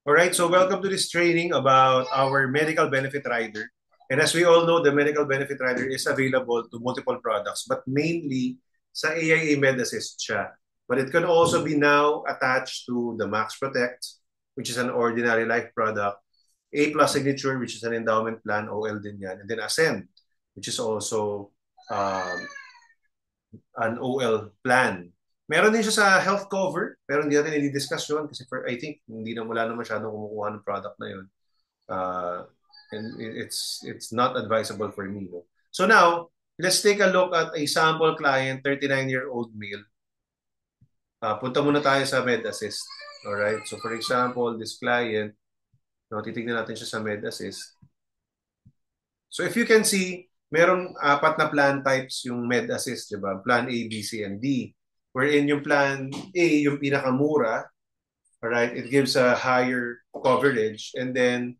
All right, so welcome to this training about our medical benefit rider. And as we all know, the medical benefit rider is available to multiple products, but mainly sa AIA Med Assist siya. But it can also be now attached to the Max Protect, which is an ordinary life product, A Plus Signature, which is an endowment plan, OL din yan, and then Ascend, which is also um, an OL plan. Meron din siya sa health cover, pero hindi natin i-discuss yun kasi I think hindi na wala na masyadong kumukuha ng product na yun. Uh, and it's not advisable for me. No? So now, let's take a look at a sample client, 39-year-old male. Punta muna tayo sa Med Assist. Alright, so for example, this client, no, titignan natin siya sa Med Assist. So if you can see, merong apat na plan types yung Med Assist, di ba? Plan A, B, C, and D. Wherein yung plan A, yung pinakamura, alright, it gives a higher coverage. And then,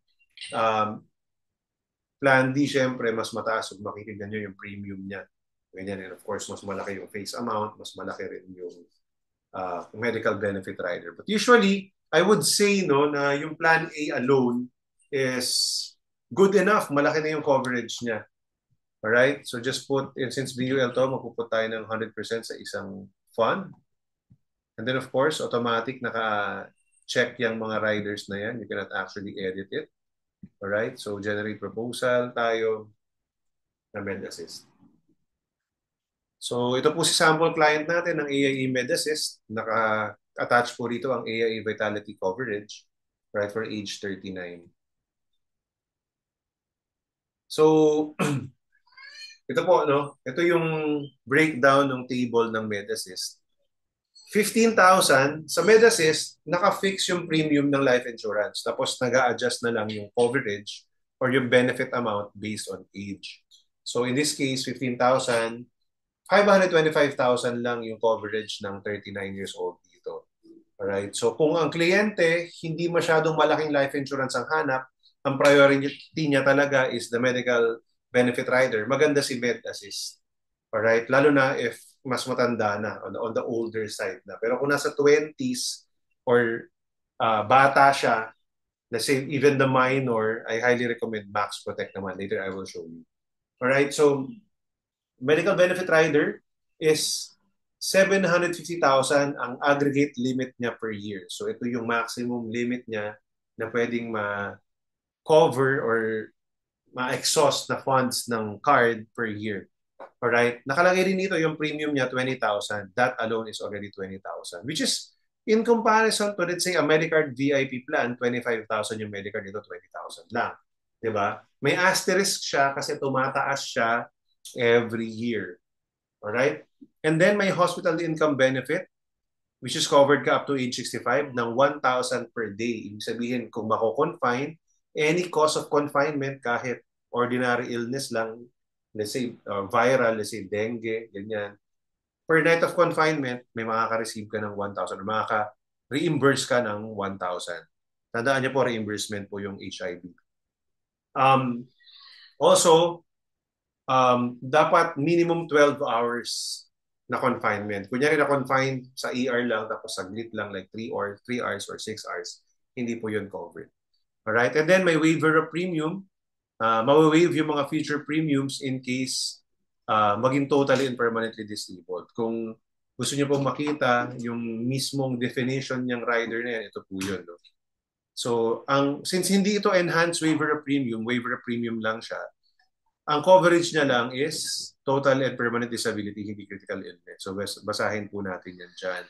plan D, syempre, mas mataas. Kung makikita nyo yung premium niya. Ganyan. And of course, mas malaki yung face amount, mas malaki rin yung medical benefit rider. But usually, I would say no, na yung plan A alone is good enough. Malaki na yung coverage niya. Alright? So just put, since BUL to, magpuput tayo ng 100% sa isang fund. And then of course, automatic naka-check yung mga riders na yan. You cannot actually edit it. Alright? So generate proposal tayo na Med Assist. So ito po si sample client natin ng AIE Med Assist. Naka-attach po rito ang AIE Vitality Coverage, right, for age 39. So ito po, no? Ito yung breakdown ng table ng Med Assist. 15,000 sa Med Assist, naka-fix yung premium ng life insurance. Tapos nag-a-adjust na lang yung coverage or yung benefit amount based on age. So in this case, 15,000, 525,000 lang yung coverage ng 39 years old dito. Alright? So kung ang kliyente, hindi masyadong malaking life insurance ang hanap, ang priority niya talaga is the medical benefit rider, maganda si Med Assist. Alright? Lalo na if mas matanda na, on the older side na. Pero kung nasa 20s or bata siya, let's say even the minor, I highly recommend Max Protect naman. Later I will show you. Alright? So medical benefit rider is 750,000 ang aggregate limit niya per year. So ito yung maximum limit niya na pwedeng ma-cover or ma-exhaust na funds ng card per year. Alright? Nakalagay rin dito yung premium niya, 20,000. That alone is already 20,000. Which is, in comparison to, let's say, a Medicard VIP plan, 25,000 yung Medicard dito, 20,000 lang. Diba? May asterisk siya kasi tumataas siya every year. Alright? And then may hospital income benefit, which is covered ka up to age 65 ng 1,000 per day. Ibig sabihin, kung mako-confine, any cause of confinement, kahit ordinary illness lang, let's say viral, let's say dengue, ganyan. Per night of confinement, may makaka-receive ka ng 1,000 or makaka-reimburse ka ng 1,000. Tandaan niyo po, reimbursement po yung HIV. Also, dapat minimum 12 hours na confinement. Kunyari na-confine sa ER lang, tapos saglit lang, like 3 hours or 6 hours, hindi po yun covered. Alright? And then may waiver of premium. Mawa-waive yung mga future premiums in case maging totally and permanently disabled. Kung gusto niyo pong makita yung mismong definition niyang rider na yan, ito po yun. No? So, since hindi ito enhanced waiver of premium lang siya, ang coverage niya lang is total and permanent disability, hindi critical illness. So basahin po natin yan dyan.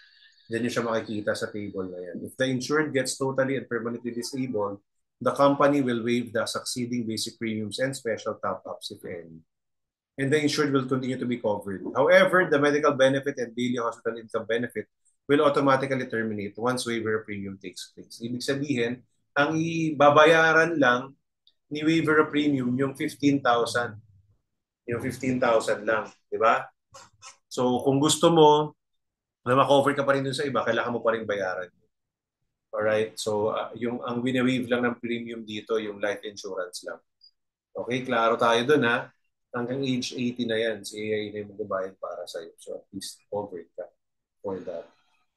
Diyan nyo siya makikita sa table na yan. If the insured gets totally and permanently disabled, the company will waive the succeeding basic premiums and special top-ups, if any. And the insured will continue to be covered. However, the medical benefit and daily hospital income benefit will automatically terminate once waiver of premium takes place. Ibig sabihin, ang ibabayaran lang ni waiver of premium yung 15,000. Yung 15,000 lang, di ba? So kung gusto mo na ma-cover ka pa rin dun sa iba, kailangan mo pa rin bayaran. Alright? So yung ang wini-waive lang ng premium dito, yung life insurance lang. Okay, klaro tayo dun ha. Hanggang age 80 na yan, si AI na yung magbabayad para sa'yo. So at least covered ka for that.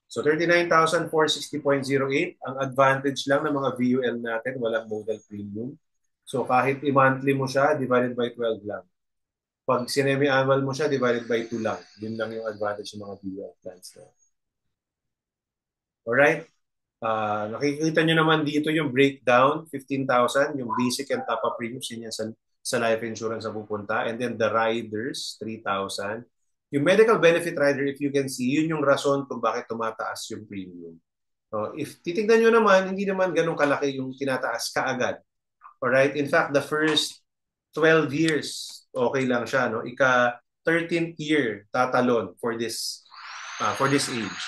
So 39,460.08. Ang advantage lang ng mga VUL natin, walang modal premium. So kahit i-monthly mo siya, divided by 12 lang. Pag sinemi-annual mo siya, divided by 2 lang. Yun lang yung advantage ng mga VUL plans na. Alright? Nakikita nyo naman dito yung breakdown, 15,000, yung basic and top-up premiums, yun yan sa life insurance na pupunta. And then the riders, 3,000. Yung medical benefit rider, if you can see, yun yung rason kung bakit tumataas yung premium. So, if titignan nyo naman, hindi naman ganun kalaki yung tinataas kaagad. Alright? In fact, the first 12 years, okay lang siya. No? Ika 13th year, tatalon for this age.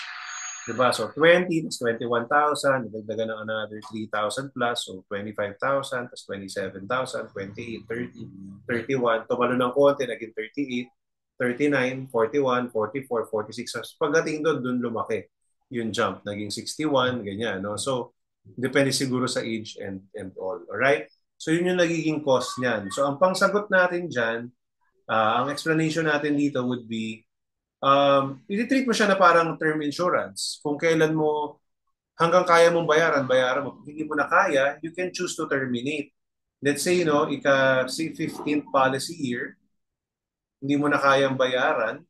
Diba? So 20, plus 21,000, dagdagan ng another 3,000 plus, so 25,000, plus 27,000, 28, 30, 31, tumalo ng konti, naging 38, 39, 41, 44, 46. So, pagdating doon lumaki yung jump, naging 61, ganyan. No? So, depende siguro sa age and all. Alright? So, yun yung nagiging cost niyan. So, ang pangsagot natin dyan, ang explanation natin dito would be, i-treat mo siya na parang term insurance. Kung kailan mo hanggang kaya mong bayaran, bayaran mo. Kung hindi mo na kaya, you can choose to terminate. Let's say, ika 15th policy year, hindi mo na kayang bayaran.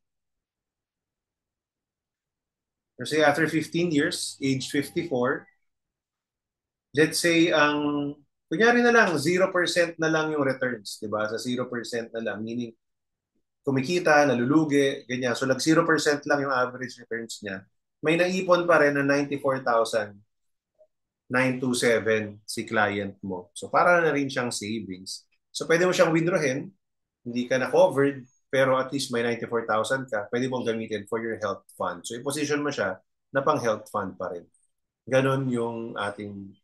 Kasi after 15 years, age 54, let's say, kunyari na lang, 0% na lang yung returns, di ba? Sa 0% na lang, meaning kumikita, nalulugi, ganyan. So, nag 0% lang yung average returns niya. May naipon pa rin na 94,927 si client mo. So, para na rin siyang savings. So, pwede mo siyang withdrawin, hindi ka na covered, pero at least may 94,000 ka, pwede mong gamitin for your health fund. So, i-position mo siya na pang health fund pa rin. Ganon yung ating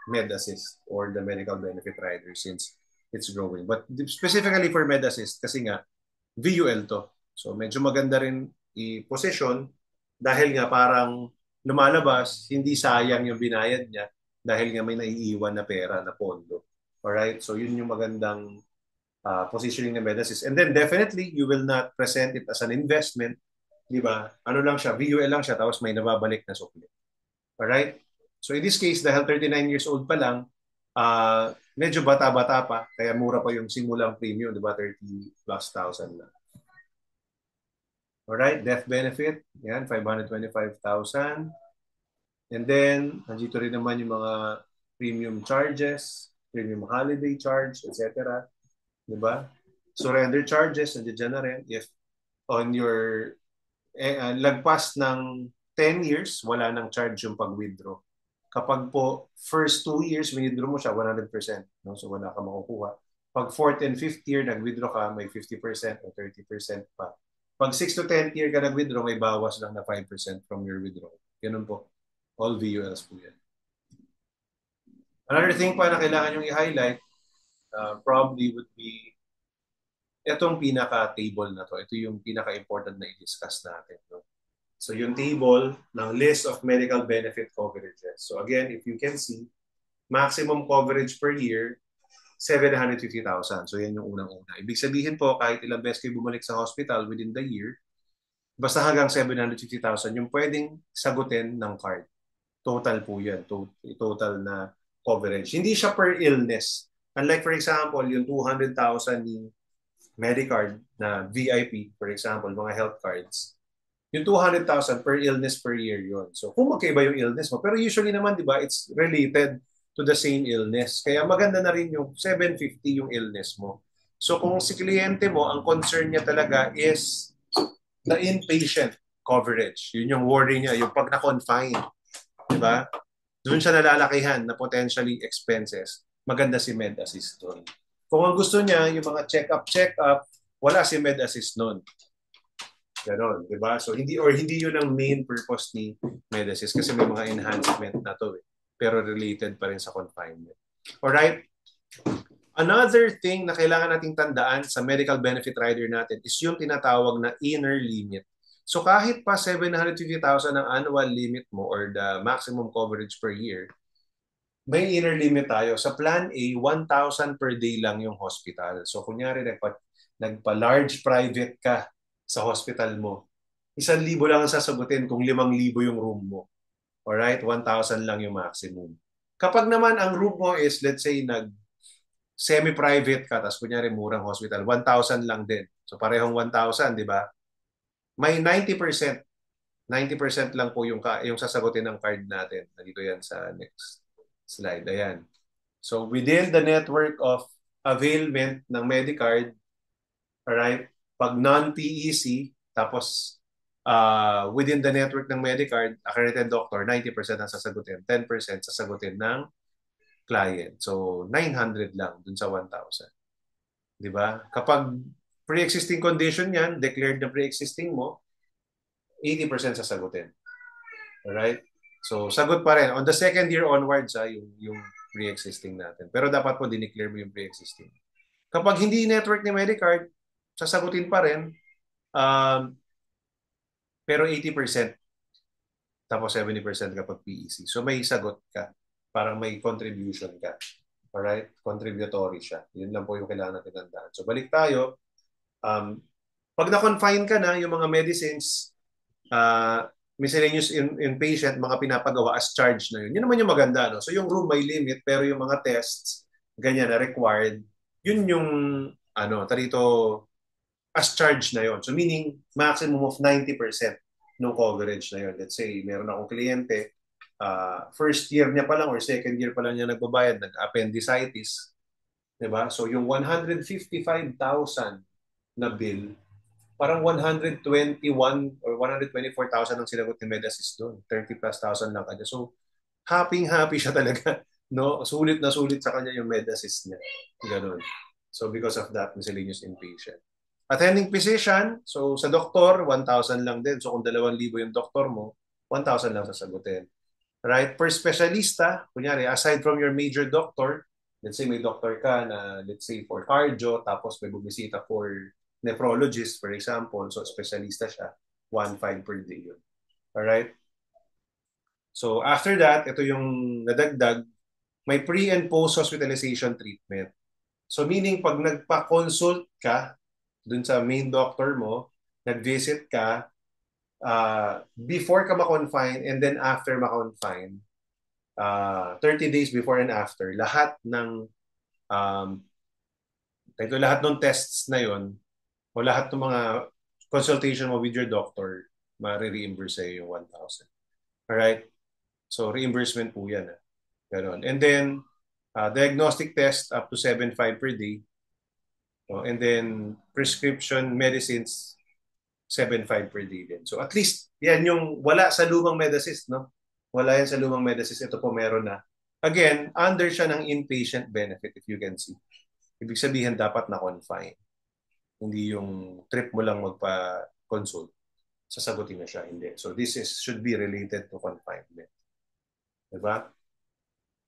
Med Assist or the medical benefit rider since it's growing. But specifically for Med Assist, kasi nga, VUL to. So medyo maganda rin i-position dahil nga parang lumalabas, hindi sayang yung binayad niya dahil nga may naiiwan na pera na pondo. Alright? So yun yung magandang positioning ng Med Assist. And then definitely, you will not present it as an investment. Di ba? Ano lang siya, VUL lang siya, tapos may nababalik na sukli. Alright? So in this case, dahil 39 years old pa lang, medyo bata-bata pa, kaya mura pa yung simulang premium, di ba? 30 plus thousand na. Alright, death benefit, yan, 525,000. And then, nandito rin naman yung mga premium charges, premium holiday charge, etc. Di ba? Surrender charges, nandiyan na rin. If on your lagpas ng 10 years, wala nang charge yung pag-withdraw. Kapag po first 2 years, withdraw mo siya 100%. No? So wala ka makukuha. Pag 4th and 5th year, nag-withdraw ka, may 50% o 30% pa. Pag 6th to 10th year ka nag-withdraw, may bawas lang na 5% from your withdrawal. Ganun po. All VULs po yan. Another thing pa na kailangan yung i-highlight probably would be itong pinaka-table na to. Ito yung pinaka-important na i-discuss natin. No? So yung table ng list of medical benefit coverages. So again, if you can see, maximum coverage per year, 750,000. So yan yung unang-una. Ibig sabihin po, kahit ilang beses kayo bumalik sa hospital within the year, basta hanggang 750,000 yung pwedeng sagutin ng card. Total po yan. Total na coverage. Hindi siya per illness. Unlike for example, yung 200,000 ni Medicard na VIP, for example, mga health cards, yung 200,000 per illness per year yon. So kung magkaiba yung illness mo, pero usually naman, di ba, it's related to the same illness. Kaya maganda na rin yung 750 yung illness mo. So kung si kliyente mo, ang concern niya talaga is the inpatient coverage. Yun yung worry niya, yung pag na-confine. Di ba? Doon siya nalalakihan na potentially expenses. Maganda si Med Assist doon. Kung ang gusto niya, yung mga check-up, wala si Med Assist noon. Ganon, di ba? So hindi yun ang main purpose ni Med Assist kasi may mga enhancement na to pero related pa rin sa confinement. Alright? Another thing na kailangan nating tandaan sa medical benefit rider natin is yung tinatawag na inner limit. So kahit pa 750,000 ang annual limit mo or the maximum coverage per year, may inner limit tayo. Sa Plan A, 1,000 per day lang yung hospital. So kunyari nagpa-large private ka sa hospital mo, 1,000 lang ang sasagutin kung 5,000 yung room mo. Alright? 1,000 lang yung maximum. Kapag naman ang room mo is, let's say, semi-private ka, tapos kunyari murang hospital, 1,000 lang din. So parehong 1,000, di ba? May 90% lang po yung sasagutin ng card natin. Nandito yan sa next slide. Ayan. So within the network of availment ng Medicard, alright, pag non-PEC, tapos within the network ng Medicard, accredited doctor, 90% ang sasagutin, 10% sasagutin ng client. So 900 lang dun sa 1,000. Di ba? Kapag pre-existing condition yan, declared na pre-existing mo, 80% sasagutin. Alright? So, sagot pa rin. On the second year onwards, yung pre-existing natin. Pero dapat po dineclare mo yung pre-existing. Kapag hindi network ni Medicard, sasagutin pa rin. Pero 80%, tapos 70% kapag PEC. So, may sagot ka. Parang may contribution ka. Alright? Contributory siya. Yun lang po yung kailangan natin tandaan. So, balik tayo. Pag na-confine ka na, yung mga medicines, miscellaneous inpatient, mga pinapagawa as charge na yun. Yun naman yung maganda. No? So yung room may limit, pero yung mga tests, ganyan na required, yun yung, tarito, as charge na yun. So meaning, maximum of 90% ng coverage na yun. Let's say, meron akong kliyente, first year niya pa lang or second year pa lang niya nagbabayad, nag-appendicitis. Diba? So yung 155,000 na bill, parang 121 or 124,000 ang sinagot ni Medassist doon. 30 plus thousand lang kanya. So, happy siya talaga. No? Sulit na sulit sa kanya yung Medassist niya. Ganun. So, because of that, miscellaneous inpatient. Attending physician, so sa doktor, 1,000 lang din. So, kung 2,000 yung doktor mo, 1,000 lang sasagutin. Right? Per specialista, kunyari, aside from your major doctor, let's say may doctor ka na, let's say, for cardio, tapos may bumisita for nephrologist, for example, so specialista siya, 1,500 per day yun. Alright? So after that, ito yung nadagdag, may pre- and post-hospitalization treatment. So meaning, pag nagpa-consult ka dun sa main doctor mo, nag-visit ka, before ka ma-confine and then after ma-confine, 30 days before and after, lahat ng tests na yon o lahat ng mga consultation mo with your doctor, ma-reimburse sa'yo yung 1,000. Alright? So, reimbursement po yan. Ganon. And then, diagnostic test up to 7,500 per day. And then, prescription medicines, 7,500 per day din. So, at least, yan yung wala sa lumang Medasys, no? Wala yan sa lumang Medasys. Ito po meron na. Again, under siya ng inpatient benefit, if you can see. Ibig sabihin, dapat na-confine. Hindi yung trip mo lang magpa-consult, sasagutin na siya. Hindi. So this should be related to confinement. Diba?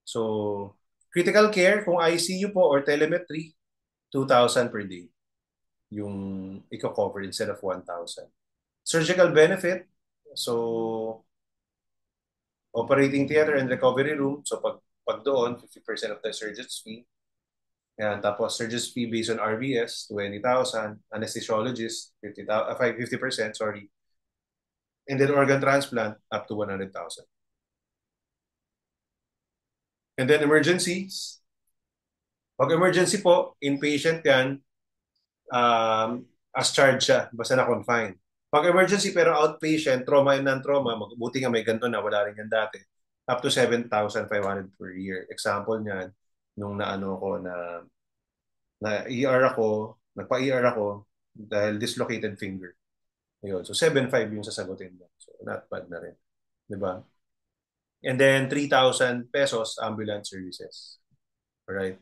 So, critical care, kung ICU po or telemetry, 2,000 per day yung i-cover instead of 1,000. Surgical benefit, so operating theater and recovery room, so pag doon, 50% of the surgeon's fee. Yan. Tapos, surgeon's fee based on RVS, 20,000. Anesthesiologist, 50%, sorry. And then organ transplant, up to 100,000. And then emergencies. Pag emergency po, inpatient yan, as charge siya, basta na-confine. Pag emergency pero outpatient, trauma and non-trauma, buti nga may ganito na, wala rin yan dati, up to 7,500 per year. Example niyan, nung nagpa-ER ako dahil dislocated finger. Ayun. So 7,500 yung sasagutin mo. So not bad na rin. 'Di ba? And then 3,000 pesos ambulance services. Alright.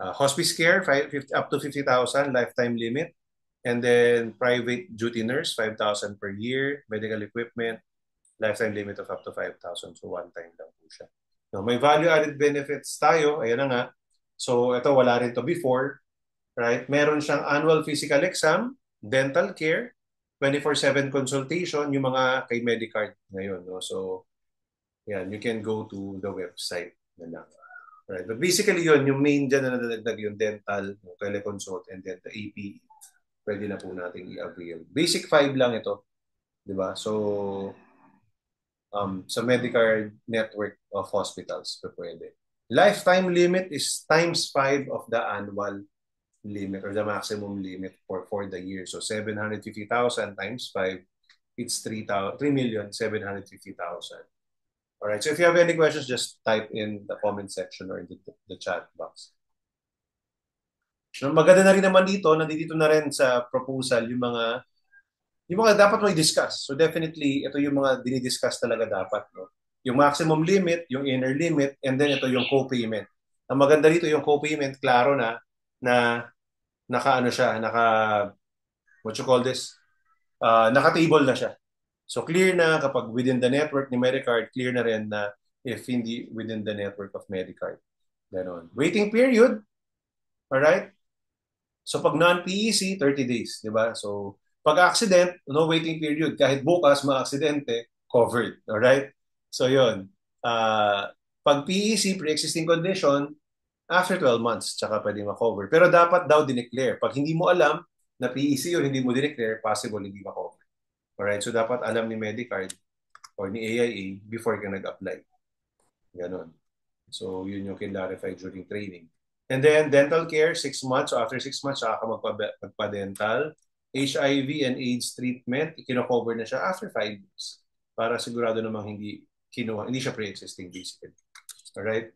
Hospice care, up to 50,000 lifetime limit. And then private duty nurse, 5,000 per year. Medical equipment, lifetime limit of up to 5,000. So one time lang po siya. Now, may value-added benefits tayo. Ayan na nga. So ito, wala rin to before. Right? Meron siyang annual physical exam, dental care, 24/7 consultation, yung mga kay Medicard ngayon. No? So, yan, you can go to the website na lang. Right? But basically yun, yung main dyan na nadadagdag yung dental, yung teleconsult, and then the APE. Pwede na po natin i-avail. Basic 5 lang ito. Di ba? So, sa Medicare network of hospitals, pwede. Lifetime limit is times 5 of the annual limit or the maximum limit for the year. So 750,000 times 5, it's 3,750,000. All right. So if you have any questions, just type in the comment section or in the chat box. So maganda na rin naman dito, nandito na rin sa proposal yung mga dapat mo i-discuss. So definitely, ito yung mga dinidiscuss talaga dapat. No? Yung maximum limit, yung inner limit, and then ito yung co-payment. Ang maganda dito yung co-payment, klaro na naka ano siya, what you call this? Naka-table na siya. So clear na kapag within the network ni Medicard, clear na rin na if hindi within the network of Medicard. Ganon. Waiting period, alright? So pag non-PEC, 30 days, di ba? So pag accident, no waiting period. Kahit bukas ma-aksidente, covered. Alright? So yun. Uh, pag PEC, pre-existing condition, after 12 months, tsaka pwede ma-cover. Pero dapat daw dineclare. Pag hindi mo alam na PEC or hindi mo dineclare, possible hindi ma-cover. Alright? So dapat alam ni Medicard or ni AIA before ka nag-apply. Ganon. So yun yung clarify during training. And then dental care, 6 months. So after 6 months, saka ka magpa-dental. HIV and AIDS treatment, ikino-cover na siya after 5 years. Para sigurado namang hindi siya pre-existing basically. Alright?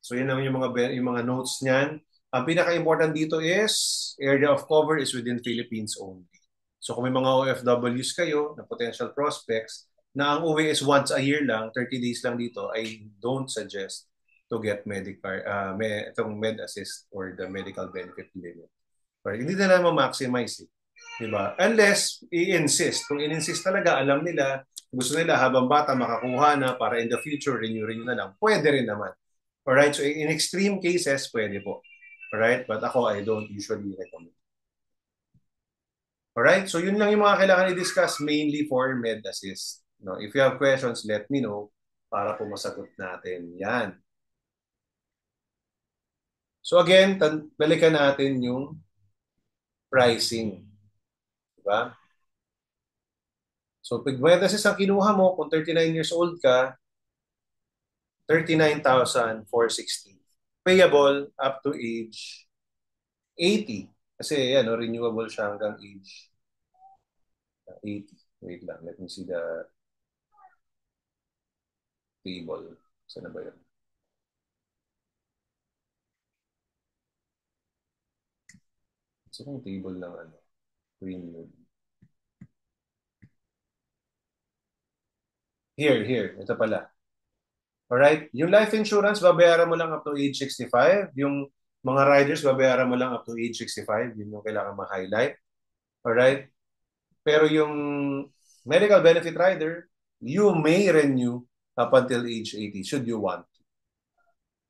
So yun lang yung mga notes niyan. Ang pinaka-important dito is area of cover is within Philippines only. So kung may mga OFWs kayo na potential prospects na ang uwi is once a year lang, 30 days lang dito, I don't suggest to get itong med assist or the medical benefit limit. Or hindi na naman maximize eh. Diba? Unless i-insist. Kung in-insist talaga, alam nila, gusto nila habang bata makakuha na para in the future, renew na lang. Pwede rin naman. Alright? So in extreme cases, pwede po. Alright? But ako, I don't usually recommend. Alright? So yun lang yung mga kailangan i-discuss mainly for med assist. No, if you have questions, let me know para po masagot natin yan. So again, balikan natin yung pricing. Diba? So pag med assist ang kinuha mo, kung 39 years old ka, 39,460. Payable up to age 80. Kasi yan, renewable siya hanggang age 80. Wait lang, let me see the table. Saan na ba yun? Saan yung table ng premium? Here. Ito pala. Alright? Yung life insurance, babayaran mo lang up to age 65. Yung mga riders, babayaran mo lang up to age 65. Yun yung kailangan ma-highlight. Alright? Pero yung medical benefit rider, you may renew up until age 80 should you want to.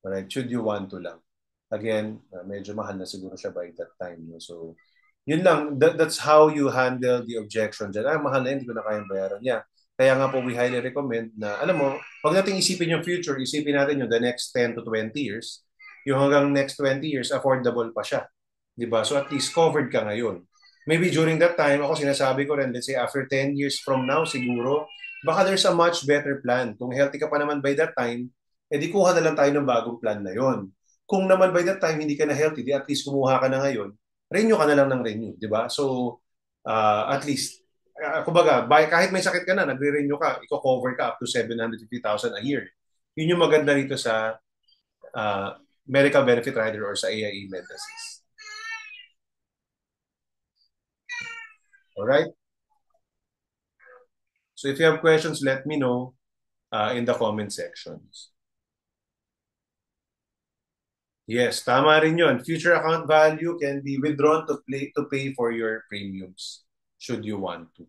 Alright? Should you want to lang. Again, medyo mahal na siguro siya by that time. No? So, yun lang. That's how you handle the objection dyan. Mahal na yun, hindi ko na kayang bayaran niya. Kaya nga po, we highly recommend na, alam mo, huwag natin isipin yung future, isipin natin yung the next 10 to 20 years. Yung hanggang next 20 years, affordable pa siya. Diba? So at least covered ka ngayon. Maybe during that time, ako sinasabi ko rin, let's say after 10 years from now, siguro, baka there's a much better plan. Kung healthy ka pa naman by that time, edi kuha na lang tayo ng bagong plan na yon. Kung naman by that time hindi ka na healthy, di at least kumuha ka na ngayon, renew ka na lang ng renew, di ba? So, at least, kumbaga, kahit may sakit ka na, nagre-renew ka, i-cover ka up to 750,000 a year. Yun yung maganda rito sa uh, medical benefit rider or sa AIA Med Assist. Alright? So if you have questions, let me know in the comment sections. Yes, tama rin yun. Future account value can be withdrawn to pay for your premiums should you want to.